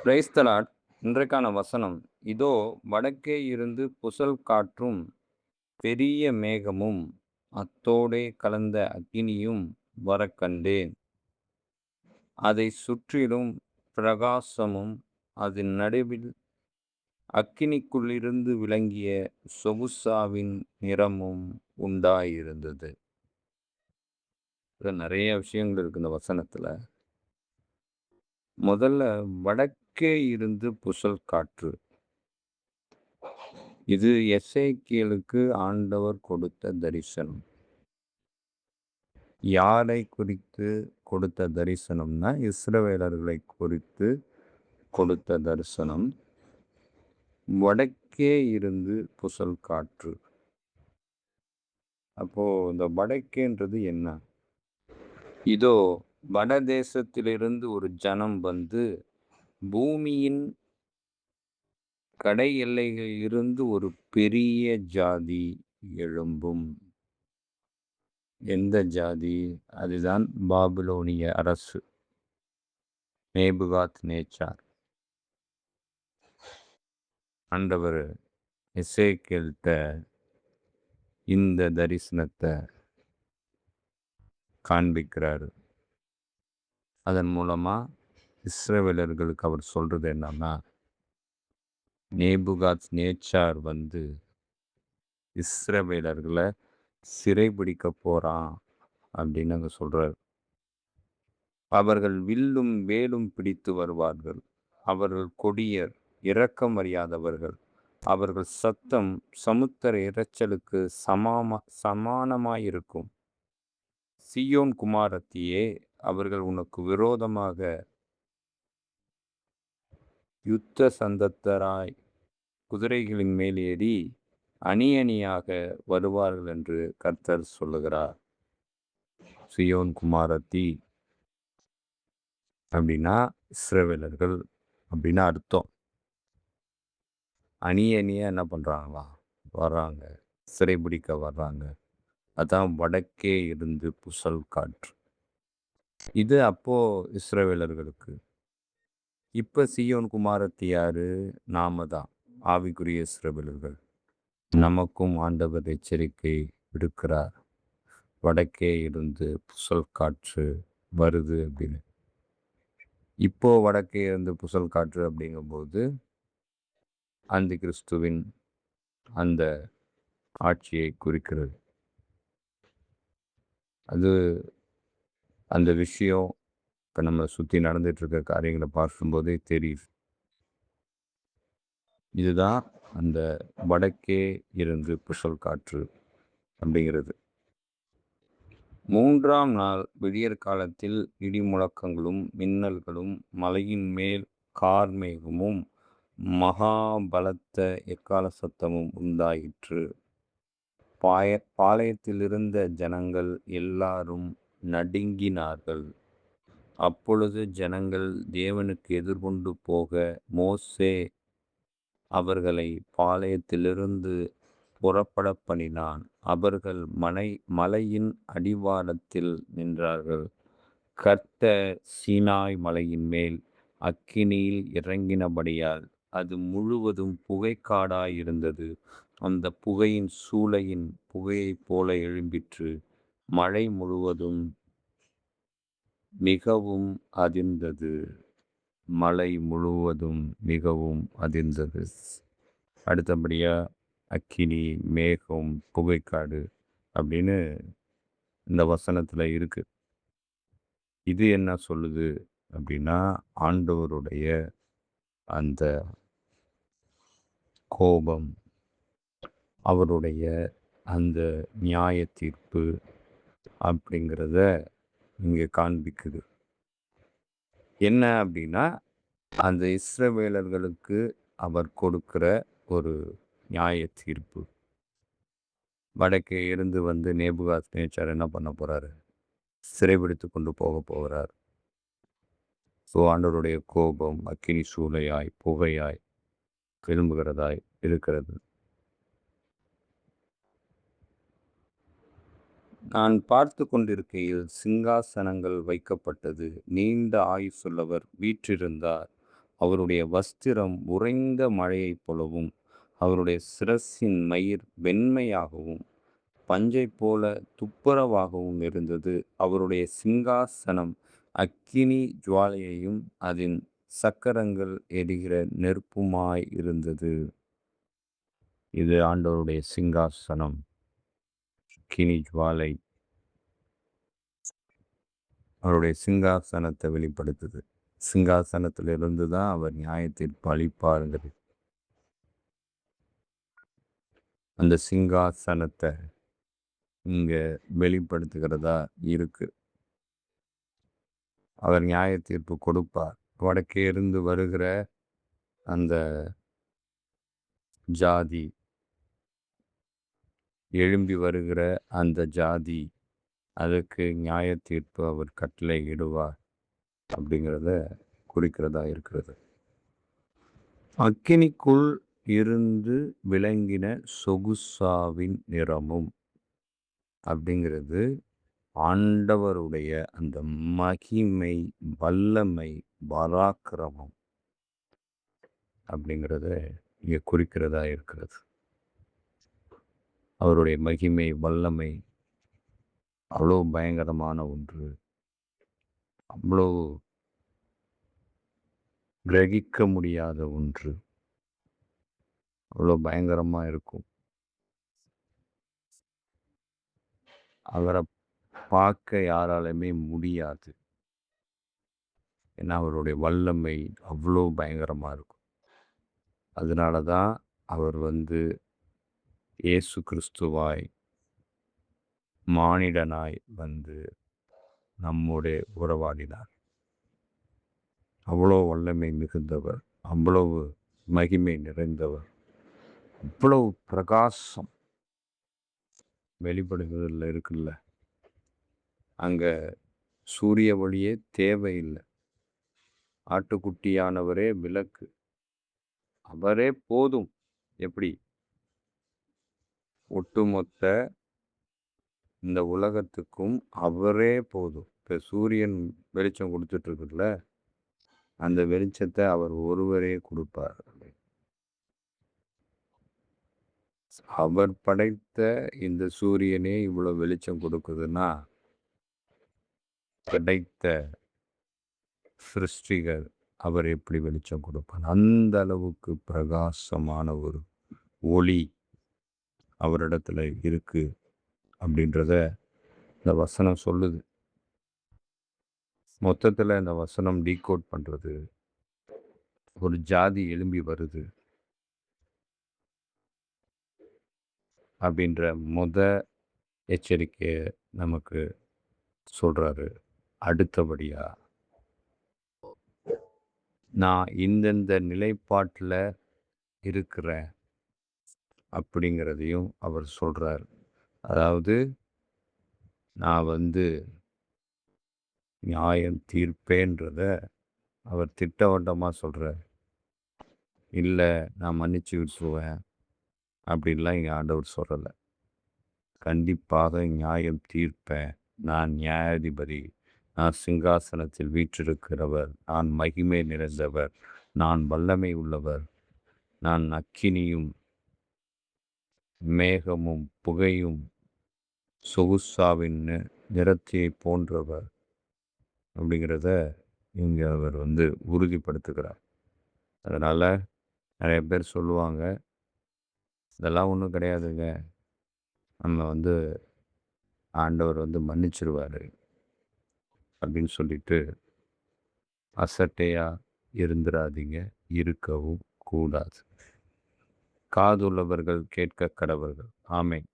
Praise the Lord. இன்றைக்கான வசனம், இதோ வடக்கே இருந்து புசல் காற்றும் பெரிய மேகமும் அத்தோடே கலந்த அக்கினியும் வரக் கண்டேன். அதைச் சுற்றிலும் பிரகாசமும் அதன் நடுவில் அக்கினிக்குள்ளிருந்து விளங்கிய சொகுசாவின் நிறமும் உண்டாயிருந்தது. இதுல நிறைய விஷயங்கள் இருக்கு இந்த வசனத்துல. முதல்ல வடக்கே இருந்து புசல் காற்று. இது எசேக்கியேலுக்கு ஆண்டவர் கொடுத்த தரிசனம். யாரை குறித்து கொடுத்த தரிசனம்னா, இஸ்ரவேலர்களை குறித்து கொடுத்த தரிசனம். வடக்கே இருந்து புசல் காற்று. அப்போ இந்த வடக்கேன்றது என்ன? இதோ வடதேசத்திலிருந்து ஒரு ஜனம் வந்து பூமியின் கடை எல்லைகளில் இருந்து ஒரு பெரிய ஜாதி எழும்பும். எந்த ஜாதி? அதுதான் பாபிலோனிய அரசு, நேபுகாத் நேச்சார். ஆண்டவர் எசேக்கியேல்ட்ட இந்த தரிசனத்தை காண்பிக்கிறாரு. அதன் மூலமா இஸ்ரவேலர்களுக்கு அவர் சொல்றது என்னன்னா, நேபுகாத் நேச்சார் வந்து இஸ்ரவேலர்களை சிறைபிடிக்க போறான் அப்படின்னு அங்க சொல்றாரு. அவர்கள் வில்லும் வேலும் பிடித்து வருவார்கள். அவர்கள் கொடியர், இரக்கம் அறியாதவர்கள். அவர்கள் சத்தம் சமுத்திர இரைச்சலுக்கு சமானமாயிருக்கும். சீயோன் குமாரத்தியே, அவர்கள் உனக்கு விரோதமாக யுத்த சந்தத்தராய் குதிரைகளின் மேல் ஏறி அணி அணியாக வருவார்கள் என்று கர்த்தர் சொல்லுகிறார். சீயோன் குமாரத்தி அப்படின்னா இஸ்ரவேலர்கள் அப்படின்னு அர்த்தம். அணி அணியா என்ன பண்றாங்களா? வர்றாங்க, சிறைபிடிக்க வர்றாங்க. அதான் வடக்கே இருந்து புசல் காற்று. இது அப்போ இஸ்ரவேலர்களுக்கு. இப்ப சீயோன் குமாரத்தி யாரு? நாம தான், ஆவிக்குரிய இஸ்ரவேலர்கள். நமக்கும் ஆண்டவர் எச்சரிக்கை விடுக்கிறார். வடக்கே இருந்து புசல் காற்று வருது அப்படின்னு. இப்போ வடக்கே இருந்து புசல் காற்று அப்படிங்கும்போது அந்த கிறிஸ்துவின் அந்த ஆட்சியை குறிக்கிறது. அது அந்த விஷயம் இப்போ நம்ம சுற்றி நடந்துட்டு இருக்க காரியங்களை பார்க்கும்போதே தெரியுது. இதுதான் அந்த வடக்கே இருந்து புசல் காற்று அப்படிங்கிறது. 3ஆம் நாள் விடியற் காலத்தில் இடி முழக்கங்களும் மின்னல்களும் மலையின் மேல் கார்மேகமும் மகா பலத்த எக்கால சத்தமும் உண்டாயிற்று. பாளையத்திலிருந்த ஜனங்கள் எல்லாரும் நடுங்கினார்கள். அப்பொழுது ஜனங்கள் தேவனுக்கு எதிர்கொண்டு போக மோசே அவர்களை பாளையத்திலிருந்து புறப்பட பண்ணினான். அவர்கள் மலையின் அடிவாரத்தில் நின்றார்கள். கர்த்தர் சீனாய் மலையின் மேல் அக்கினியில் இறங்கினபடியால் அது முழுவதும் புகைக்காடாயிருந்தது. அந்த புகையின் சூளையின் புகையைப் போல எழும்பிற்று. மழை முழுவதும் மிகவும் அதிர்ந்தது. மலை முழுவதும் மிகவும் அதிர்ந்தது. அடுத்தபடியா அக்கினி, மேகம், புகைக்காடு அப்படின்னு இந்த வசனத்துல இருக்கு. இது என்ன சொல்லுது அப்படின்னா, ஆண்டவருடைய அந்த கோபம், அவருடைய அந்த நியாய தீர்ப்பு அப்படிங்கிறத இங்கே காண்பிக்குது. என்ன அப்படின்னா, அந்த இஸ்ரவேலர்களுக்கு அவர் கொடுக்கிற ஒரு நியாய தீர்ப்பு. வடக்கே இருந்து வந்து நேபுகாத் நேச்சார் என்ன பண்ண போறாரு? சிறைபிடித்து கொண்டு போக போகிறார். ஸோ ஆண்டவருடைய கோபம் அக்கினி சூளையாய் புகையாய் எழும்புகிறதாய் இருக்கிறது. நான் பார்த்து கொண்டிருக்கையில் சிங்காசனங்கள் வைக்கப்பட்டது. நீண்ட ஆயுசுள்ளவர் வீற்றிருந்தார். அவருடைய வஸ்திரம் உறைந்த மழையைப் போலவும், அவருடைய சிரசின் மயிர் வெண்மையாகவும், பஞ்சைப் போல துப்புரவாகவும் இருந்தது. அவருடைய சிங்காசனம் அக்கினி ஜுவாலையையும், அதன் சக்கரங்கள் எரிகிற நெருப்புமாய் இருந்தது. இது ஆண்டவருடைய சிங்காசனம், அக்கினி ஜுவாலை. அவருடைய சிங்காசனத்தை வெளிப்படுத்துது. சிங்காசனத்திலிருந்து தான் அவர் நியாயத்தீர்ப்பு அளிப்பாருங்கிறது. அந்த சிங்காசனத்தை இங்க வெளிப்படுத்துகிறதா இருக்கு. அவர் நியாயத்தீர்ப்பு கொடுப்பார். வடக்கே இருந்து வருகிற அந்த ஜாதி, எழும்பி வருகிற அந்த ஜாதி, அதற்கு நியாயத்தீர்ப்பு அவர் கட்டளை இடுவார் அப்படிங்கிறத குறிக்கிறதா இருக்கிறது. அக்கினிக்குள் இருந்து விளங்கின சொகுசாவின் நிறமும் அப்படிங்கிறது ஆண்டவருடைய அந்த மகிமை, வல்லமை, பராக்கிரமம் அப்படிங்கிறத இங்கே குறிக்கிறதா இருக்கிறது. அவருடைய மகிமை, வல்லமை அவ்வளோ பயங்கரமான ஒன்று. அவ்வளோ கிரகிக்க முடியாத ஒன்று. அவ்வளோ பயங்கரமாக இருக்கும். அவரை பார்க்க யாராலுமே முடியாது. ஏன்னா அவருடைய வல்லமை அவ்வளோ பயங்கரமாக இருக்கும். அதனால தான் அவர் இயேசு கிறிஸ்துவாய் மானிடனாய் நம்முடைய உறவாடினார். அவ்வளோ வல்லமை மிகுந்தவர், அவ்வளவு மகிமை நிறைந்தவர், அவ்வளவு பிரகாசம் வெளிப்படுகிறதுல இருக்குல்ல. அங்க சூரிய ஒளியே தேவையில்லை. ஆட்டுக்குட்டியானவரே விளக்கு, அவரே போதும். எப்படி ஒட்டுமொத்த இந்த உலகத்துக்கும் அவரே போதும். இப்போ சூரியன் வெளிச்சம் கொடுத்துட்டு இருக்குல்ல, அந்த வெளிச்சத்தை அவர் ஒருவரே கொடுப்பார். அவர் படைத்த இந்த சூரியனே இவ்வளவு வெளிச்சம் கொடுக்குதுன்னா, படைத்த சிருஷ்டிகர் அவர் எப்படி வெளிச்சம் கொடுப்பார்? அந்த அளவுக்கு பிரகாசமான ஒரு ஒளி அவரிடத்துல இருக்கு அப்படின்றத இந்த வசனம் சொல்லுது. மொத்தத்தில் இந்த வசனம் டீகோட் பண்றது, ஒரு ஜாதி எழும்பி வருது அப்படின்ற எச்சரிக்கையை நமக்கு சொல்றாரு. அடுத்தபடியா நான் இந்தந்த நிலைப்பாட்டில் இருக்கிறேன் அப்படிங்கிறதையும் அவர் சொல்றார். அதாவது நான் நியாயம் தீர்ப்பேன்றத அவர் திட்டவட்டமாக சொல்கிறார். இல்லை நான் மன்னிச்சு விட்டுருவேன் அப்படின்லாம் இங்கே ஆண்டவர் சொல்லலை. கண்டிப்பாக நியாயம் தீர்ப்பேன். நான் நியாயாதிபதி, நான் சிங்காசனத்தில் வீற்றிருக்கிறவர், நான் மகிமை நிறைந்தவர், நான் வல்லமை உள்ளவர், நான் அக்கினியும் மேகமும் புகையும் சொகுசாவின் நிறத்தை போன்றவர் அப்படிங்கிறத இங்கே அவர் உறுதிப்படுத்துகிறார். அதனால் நிறைய பேர் சொல்லுவாங்க, இதெல்லாம் ஒன்றும் கிடையாதுங்க, நம்ம ஆண்டவர் மன்னிச்சிருவார் அப்படின்னு சொல்லிட்டு அசட்டையாக இருந்துடாதீங்க, இருக்கவும் கூடாது. காதுள்ளவர்கள் கேட்க கடவர்கள். ஆமென்.